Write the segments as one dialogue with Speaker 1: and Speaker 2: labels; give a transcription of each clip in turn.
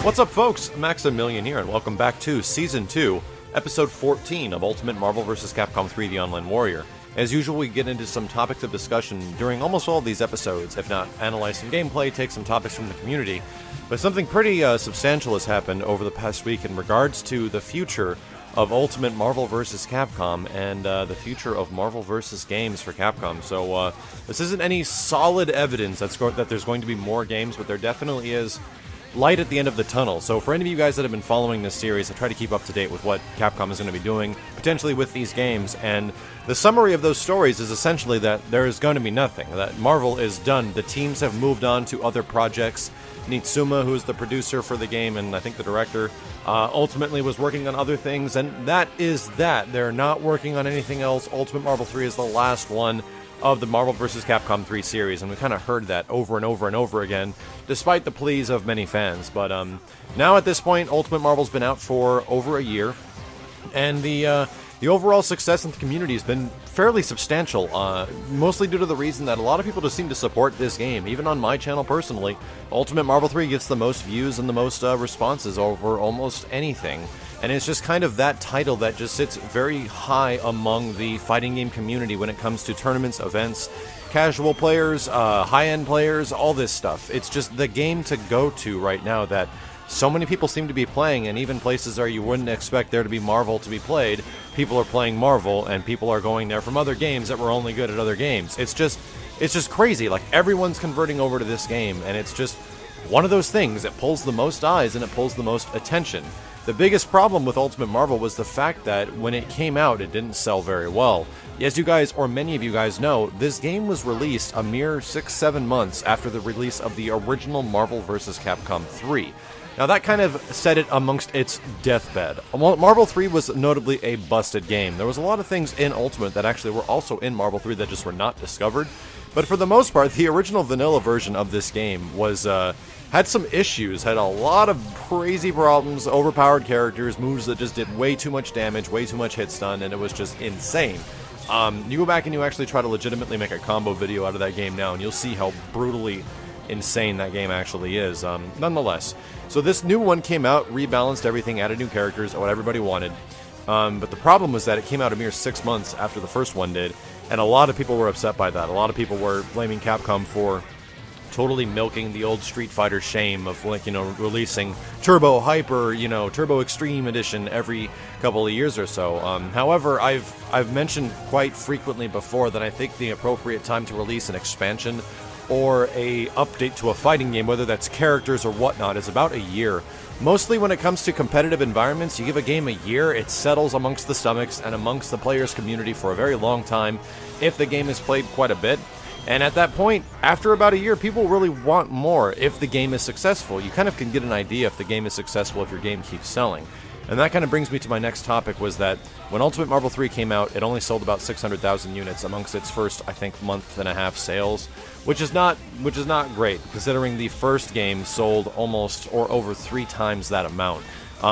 Speaker 1: What's up, folks? Maximilian here, and welcome back to Season 2, Episode 14 of Ultimate Marvel vs. Capcom 3 The Online Warrior. As usual, we get into some topics of discussion during almost all of these episodes, if not analyze some gameplay, take some topics from the community. But something pretty substantial has happened over the past week in regards to the future of Ultimate Marvel vs. Capcom and the future of Marvel vs. games for Capcom. So this isn't any solid evidence that there's going to be more games, but there definitely is light at the end of the tunnel. So for any of you guys that have been following this series, I try to keep up to date with what Capcom is going to be doing, potentially with these games, and the summary of those stories is essentially that there is going to be nothing, that Marvel is done, the teams have moved on to other projects. Nitsuma, who is the producer for the game, and I think the director, ultimately was working on other things, and that is that. They're not working on anything else. Ultimate Marvel 3 is the last one of the Marvel vs. Capcom 3 series, and we kind of heard that over and over and over again, despite the pleas of many fans. But now at this point, Ultimate Marvel's been out for over a year, and the overall success in the community has been fairly substantial, mostly due to the reason that a lot of people just seem to support this game. Even on my channel personally, Ultimate Marvel 3 gets the most views and the most responses over almost anything. And it's just kind of that title that just sits very high among the fighting game community when it comes to tournaments, events, casual players, high-end players, all this stuff. It's just the game to go to right now that so many people seem to be playing, and even places where you wouldn't expect there to be Marvel to be played, people are playing Marvel, and people are going there from other games that were only good at other games. It's just crazy. Like, everyone's converting over to this game, and it's just one of those things. It pulls the most eyes, and it pulls the most attention. The biggest problem with Ultimate Marvel was the fact that when it came out, it didn't sell very well. As you guys, or many of you guys know, this game was released a mere 6-7 months after the release of the original Marvel vs. Capcom 3. Now that kind of set it amongst its deathbed. Marvel 3 was notably a busted game. There was a lot of things in Ultimate that actually were also in Marvel 3 that just were not discovered. But for the most part, the original vanilla version of this game was had some issues, had a lot of crazy problems, overpowered characters, moves that just did way too much damage, way too much hit stun, and it was just insane. You go back and you actually try to legitimately make a combo video out of that game now, and you'll see how brutally insane that game actually is. Nonetheless, so this new one came out, rebalanced everything, added new characters, what everybody wanted. But the problem was that it came out a mere 6 months after the first one did, and a lot of people were upset by that. A lot of people were blaming Capcom for totally milking the old Street Fighter shame of, like, you know, releasing Turbo Hyper, you know, Turbo Extreme Edition every couple of years or so. However, I've mentioned quite frequently before that I think the appropriate time to release an expansion or a update to a fighting game, whether that's characters or whatnot, is about a year. Mostly when it comes to competitive environments, you give a game a year, it settles amongst the stomachs and amongst the players' community for a very long time, if the game is played quite a bit. And at that point, after about a year, people really want more if the game is successful. You kind of can get an idea if the game is successful if your game keeps selling. And that kind of brings me to my next topic, was that when Ultimate Marvel 3 came out, it only sold about 600,000 units amongst its first, I think, month and a half sales, which is not great, considering the first game sold almost or over 3 times that amount.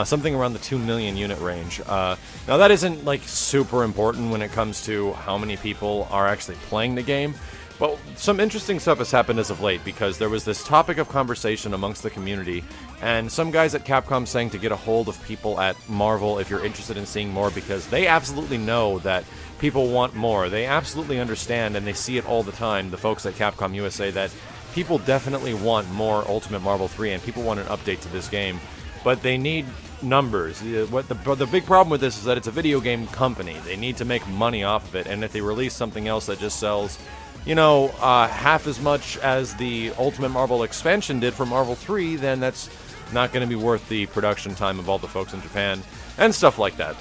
Speaker 1: Something around the 2 million unit range. Now that isn't like super important when it comes to how many people are actually playing the game, but some interesting stuff has happened as of late, because there was this topic of conversation amongst the community, and some guys at Capcom saying to get a hold of people at Marvel if you're interested in seeing more, because they absolutely know that people want more. They absolutely understand, and they see it all the time, the folks at Capcom USA, that people definitely want more Ultimate Marvel 3, and people want an update to this game. But they need numbers. The big problem with this is that it's a video game company. They need to make money off of it, and if they release something else that just sells, you know, half as much as the Ultimate Marvel expansion did for Marvel 3, then that's not going to be worth the production time of all the folks in Japan, and stuff like that.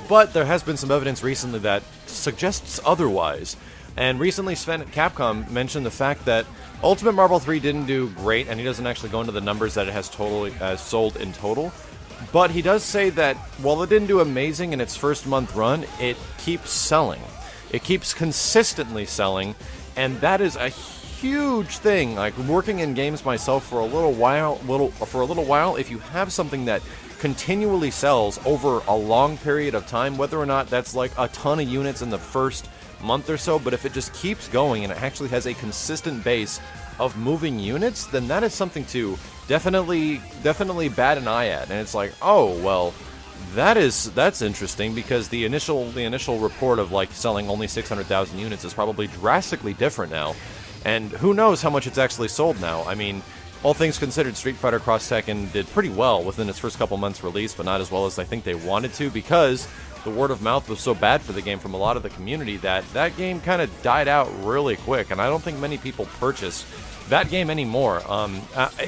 Speaker 1: But there has been some evidence recently that suggests otherwise. And recently Sven at Capcom mentioned the fact that Ultimate Marvel 3 didn't do great, and he doesn't actually go into the numbers that it has sold in total. But he does say that while it didn't do amazing in its first month run, it keeps selling. It keeps consistently selling, and that is a huge thing. Like, working in games myself for a little while, if you have something that continually sells over a long period of time, whether or not that's like a ton of units in the first month or so, but if it just keeps going and it actually has a consistent base of moving units, then that is something to definitely bat an eye at. And it's like, oh, well, that's interesting, because the initial report of like selling only 600,000 units is probably drastically different now. And who knows how much it's actually sold now. I mean, all things considered, Street Fighter Cross Tekken did pretty well within its first couple months release, but not as well as I think they wanted to, because the word of mouth was so bad for the game from a lot of the community that game kind of died out really quick, and I don't think many people purchase that game anymore.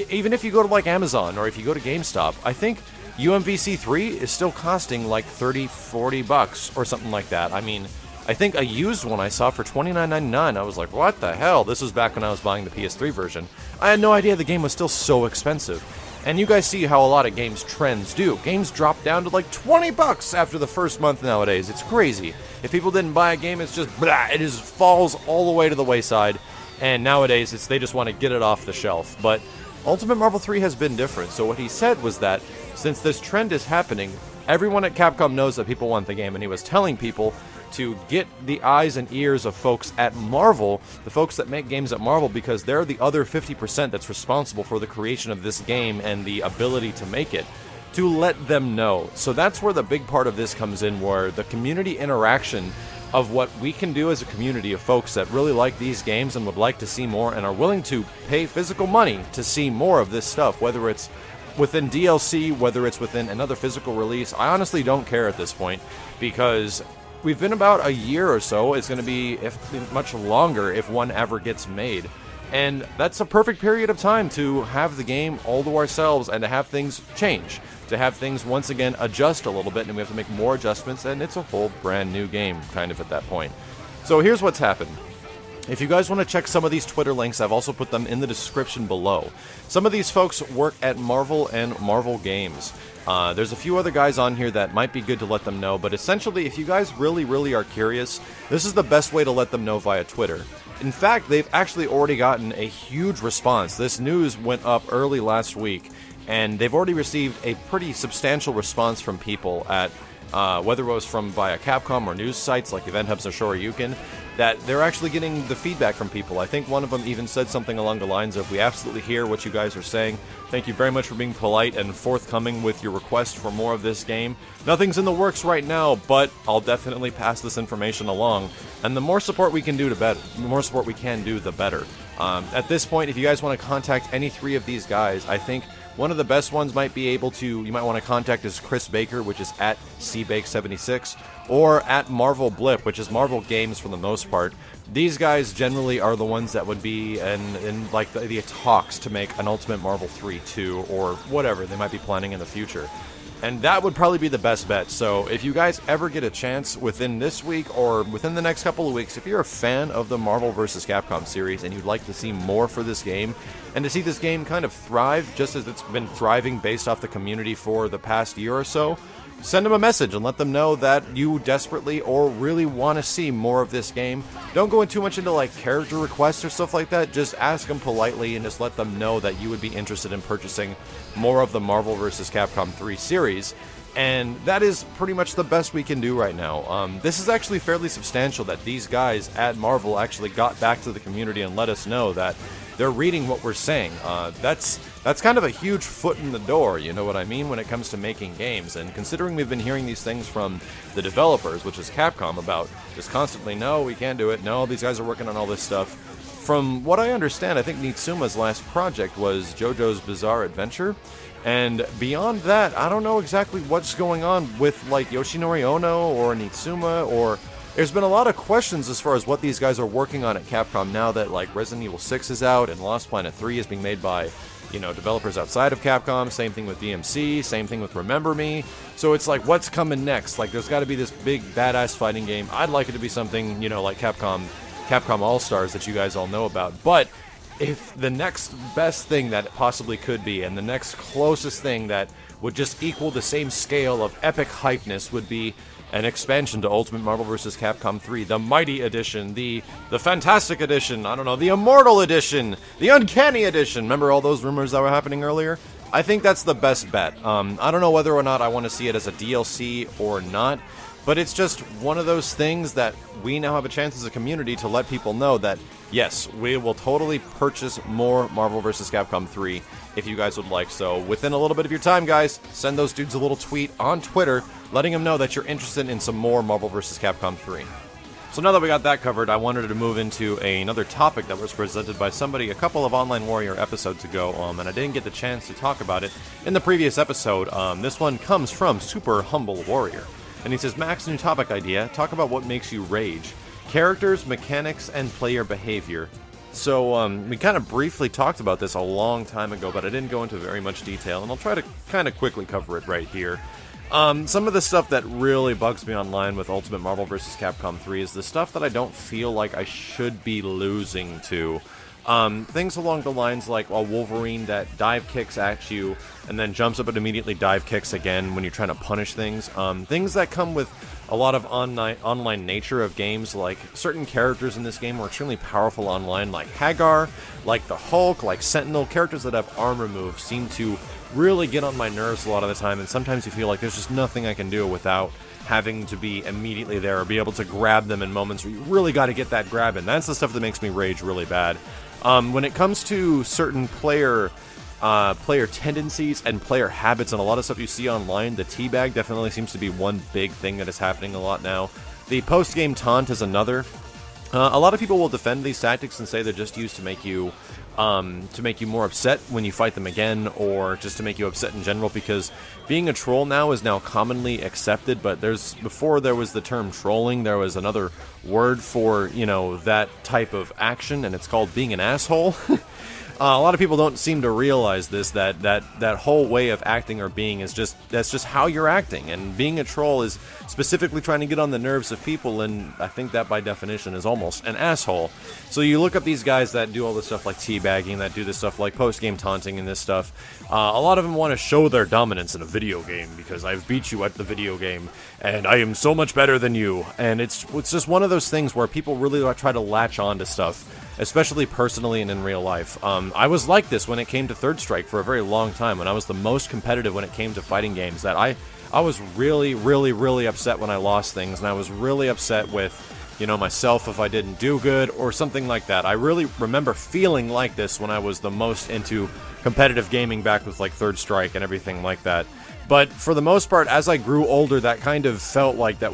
Speaker 1: Even if you go to like Amazon or if you go to GameStop, I think UMVC3 is still costing like $30-40 or something like that. I mean, I think a used one I saw for $29.99. I was like, what the hell? This was back when I was buying the PS3 version. I had no idea the game was still so expensive. And you guys see how a lot of games trends do. Games drop down to like $20 after the first month nowadays. It's crazy. If people didn't buy a game, it's just blah, it just falls all the way to the wayside. And nowadays, they just want to get it off the shelf. But Ultimate Marvel 3 has been different. So what he said was that since this trend is happening, everyone at Capcom knows that people want the game, and he was telling people to get the eyes and ears of folks at Marvel, the folks that make games at Marvel, because they're the other 50% that's responsible for the creation of this game and the ability to make it, to let them know. So that's where the big part of this comes in, where the community interaction of what we can do as a community of folks that really like these games and would like to see more and are willing to pay physical money to see more of this stuff, whether it's within DLC, whether it's within another physical release. I honestly don't care at this point, because we've been about a year or so. It's going to be much longer if one ever gets made. And that's a perfect period of time to have the game all to ourselves and to have things change. To have things once again adjust a little bit, and we have to make more adjustments, and it's a whole brand new game kind of at that point. So here's what's happened. If you guys want to check some of these Twitter links, I've also put them in the description below. Some of these folks work at Marvel and Marvel Games. There's a few other guys on here that might be good to let them know, but essentially, if you guys really are curious, this is the best way to let them know via Twitter. In fact, they've actually already gotten a huge response. This news went up early last week, and they've already received a pretty substantial response from people at whether it was from via Capcom or news sites like Event Hubs or Shoryuken, that they're actually getting the feedback from people. I think one of them even said something along the lines of, "We absolutely hear what you guys are saying. Thank you very much for being polite and forthcoming with your request for more of this game. Nothing's in the works right now, but I'll definitely pass this information along. And the more support we can do, the better." At this point, if you guys want to contact any three of these guys, I think one of the best ones you might want to contact is Chris Baker, which is at cbake76, or at Marvel Blip, which is Marvel Games for the most part. These guys generally are the ones that would be in like the talks to make an Ultimate Marvel 3, 2, or whatever they might be planning in the future. And that would probably be the best bet. So if you guys ever get a chance within this week or within the next couple of weeks, if you're a fan of the Marvel vs. Capcom series and you'd like to see more for this game, and to see this game kind of thrive just as it's been thriving based off the community for the past year or so, send them a message and let them know that you desperately or really want to see more of this game. Don't go in too much into like character requests or stuff like that. Just ask them politely and just let them know that you would be interested in purchasing more of the Marvel vs. Capcom 3 series. And that is pretty much the best we can do right now. This is actually fairly substantial that these guys at Marvel actually got back to the community and let us know that they're reading what we're saying. That's kind of a huge foot in the door, you know what I mean, when it comes to making games. And considering we've been hearing these things from the developers, which is Capcom, about just constantly, no, we can't do it, no, these guys are working on all this stuff. From what I understand, I think Nitsuma's last project was JoJo's Bizarre Adventure. And beyond that, I don't know exactly what's going on with like Yoshinori Ono or Nitsuma, or there's been a lot of questions as far as what these guys are working on at Capcom now that like Resident Evil 6 is out and Lost Planet 3 is being made by, you know, developers outside of Capcom. Same thing with DMC, same thing with Remember Me. So it's like, what's coming next? Like, there's got to be this big badass fighting game. I'd like it to be something, you know, like Capcom All-Stars that you guys all know about. But if the next best thing that it possibly could be, and the next closest thing that would just equal the same scale of epic hypeness, would be an expansion to Ultimate Marvel vs. Capcom 3, the Mighty Edition, the Fantastic Edition, I don't know, the Immortal Edition, the Uncanny Edition. Remember all those rumors that were happening earlier? I think that's the best bet. I don't know whether or not I want to see it as a DLC or not, but it's just one of those things that we now have a chance as a community to let people know that yes, we will totally purchase more Marvel vs. Capcom 3 if you guys would like. So within a little bit of your time, guys, send those dudes a little tweet on Twitter letting them know that you're interested in some more Marvel vs. Capcom 3. So now that we got that covered, I wanted to move into another topic that was presented by somebody a couple of Online Warrior episodes ago, and I didn't get the chance to talk about it in the previous episode. This one comes from Super Humble Warrior, and he says, Max, new topic idea, talk about what makes you rage. Characters, mechanics, and player behavior. So, we kind of briefly talked about this a long time ago, but I didn't go into very much detail, and I'll try to kind of quickly cover it right here. Some of the stuff that really bugs me online with Ultimate Marvel vs. Capcom 3 is the stuff that I don't feel like I should be losing to. Things along the lines like a Wolverine that dive kicks at you and then jumps up and immediately dive kicks again when you're trying to punish things. Things that come with a lot of online nature of games, like certain characters in this game are extremely powerful online, like Hagar, like the Hulk, like Sentinel. Characters that have armor moves seem to really get on my nerves a lot of the time, and sometimes you feel like there's just nothing I can do without having to be immediately there or be able to grab them in moments where you really got to get that grab in. That's the stuff that makes me rage really bad. When it comes to certain player tendencies and player habits and a lot of stuff you see online, the teabag definitely seems to be one big thing that is happening a lot now. The post-game taunt is another. A lot of people will defend these tactics and say they're just used to make you more upset when you fight them again, or just to make you upset in general, because being a troll now is now commonly accepted, but before there was the term trolling, there was another word for, that type of action, and it's called being an asshole. A lot of people don't seem to realize this, that whole way of acting or being that's just how you're acting, and being a troll is specifically trying to get on the nerves of people, and I think that by definition is almost an asshole. So you look up these guys that do all this stuff like teabagging, that do this stuff like post-game taunting and this stuff. A lot of them want to show their dominance in a video game, because I've beat you at the video game, and I am so much better than you, and it's just one of those things where people really try to latch on to stuff, especially personally and in real life. I was like this when it came to Third Strike for a very long time, when I was the most competitive when it came to fighting games, that I was really, really, really upset when I lost things, and I was really upset with, myself if I didn't do good or something like that. I really remember feeling like this when I was the most into competitive gaming back with like Third Strike and everything like that. But for the most part, as I grew older, that kind of felt like I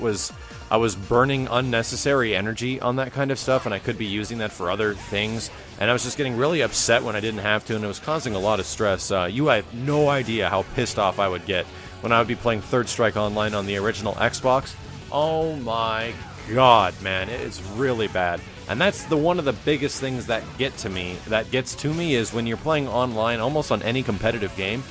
Speaker 1: was burning unnecessary energy on that kind of stuff, and I could be using that for other things, and I was just getting really upset when I didn't have to, and it was causing a lot of stress. You have no idea how pissed off I would get when I would be playing Third Strike Online on the original Xbox. Oh my god, man, it's really bad. And that's one of the biggest things that gets to me, is when you're playing online, almost on any competitive game,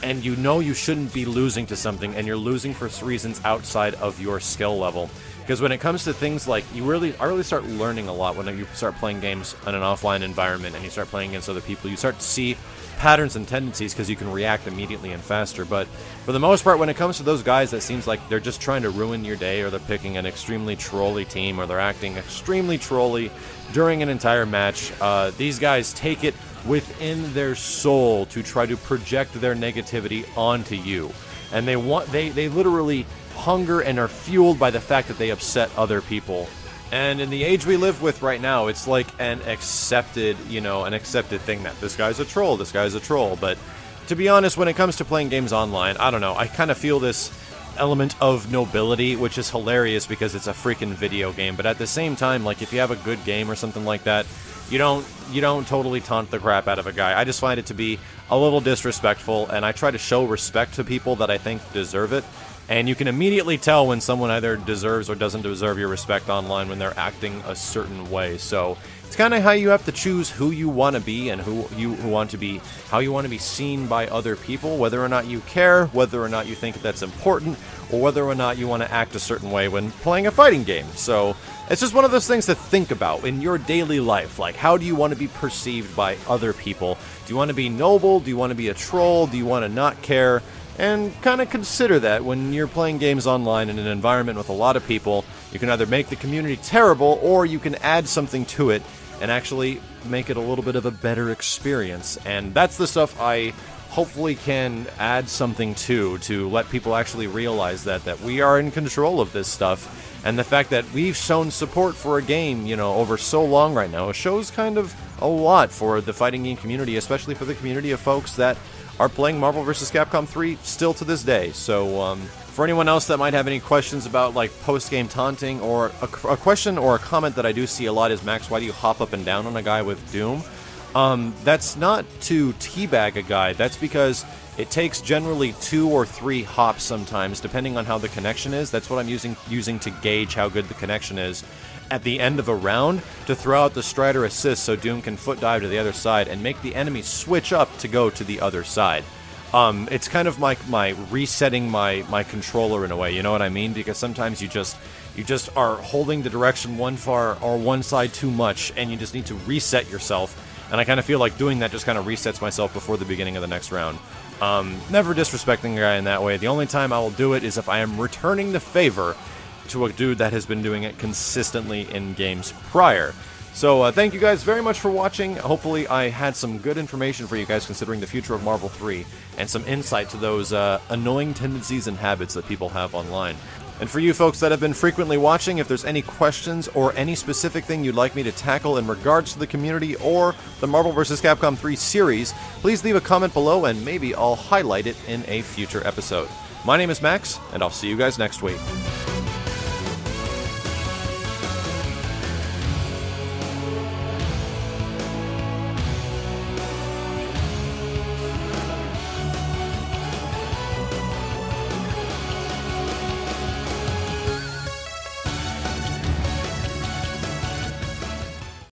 Speaker 1: and you shouldn't be losing to something, and you're losing for reasons outside of your skill level. Because when it comes to things like, I really start learning a lot when you start playing games in an offline environment and you start playing against other people. You start to see patterns and tendencies because you can react immediately and faster. But for the most part, when it comes to those guys that seems like they're just trying to ruin your day, or they're picking an extremely trolly team, or they're acting extremely trolly during an entire match, these guys take it within their soul to try to project their negativity onto you. And they literally hunger and are fueled by the fact that they upset other people. And in the age we live with right now, it's like an accepted thing that this guy's a troll, But to be honest, when it comes to playing games online, I don't know, I kind of feel this element of nobility, which is hilarious because it's a freaking video game. But at the same time, like, if you have a good game or something like that, you don't totally taunt the crap out of a guy. I just find it to be a little disrespectful, and I try to show respect to people that I think deserve it. And you can immediately tell when someone either deserves or doesn't deserve your respect online when they're acting a certain way. So it's kind of how you have to choose who you want to be and how you want to be seen by other people, whether or not you care, whether or not you think that's important, or whether or not you want to act a certain way when playing a fighting game. So it's just one of those things to think about in your daily life. Like, how do you want to be perceived by other people? Do you want to be noble? Do you want to be a troll? Do you want to not care? And kind of consider that when you're playing games online in an environment with a lot of people. You can either make the community terrible, or you can add something to it and actually make it a little bit of a better experience. And that's the stuff I hopefully can add something to let people actually realize that we are in control of this stuff. And the fact that we've shown support for a game, over so long right now, shows kind of a lot for the fighting game community, especially for the community of folks that are playing Marvel vs. Capcom 3 still to this day. So, for anyone else that might have any questions about, like, post-game taunting, or a question or a comment that I do see a lot is, Max, why do you hop up and down on a guy with Doom? That's not to teabag a guy. That's because it takes generally 2 or 3 hops sometimes, depending on how the connection is. That's what I'm using to gauge how good the connection is at the end of a round, to throw out the Strider assist so Doom can foot dive to the other side and make the enemy switch up to go to the other side. It's kind of like my resetting my controller in a way, you know what I mean? Because sometimes you just are holding the direction one side too much, and you just need to reset yourself. And I kind of feel like doing that just kind of resets myself before the beginning of the next round. Never disrespecting a guy in that way. The only time I will do it is if I am returning the favor to a dude that has been doing it consistently in games prior. So thank you guys very much for watching. Hopefully I had some good information for you guys considering the future of Marvel 3, and some insight to those annoying tendencies and habits that people have online. And for you folks that have been frequently watching, if there's any questions or any specific thing you'd like me to tackle in regards to the community or the Marvel vs. Capcom 3 series, please leave a comment below and maybe I'll highlight it in a future episode. My name is Max, and I'll see you guys next week.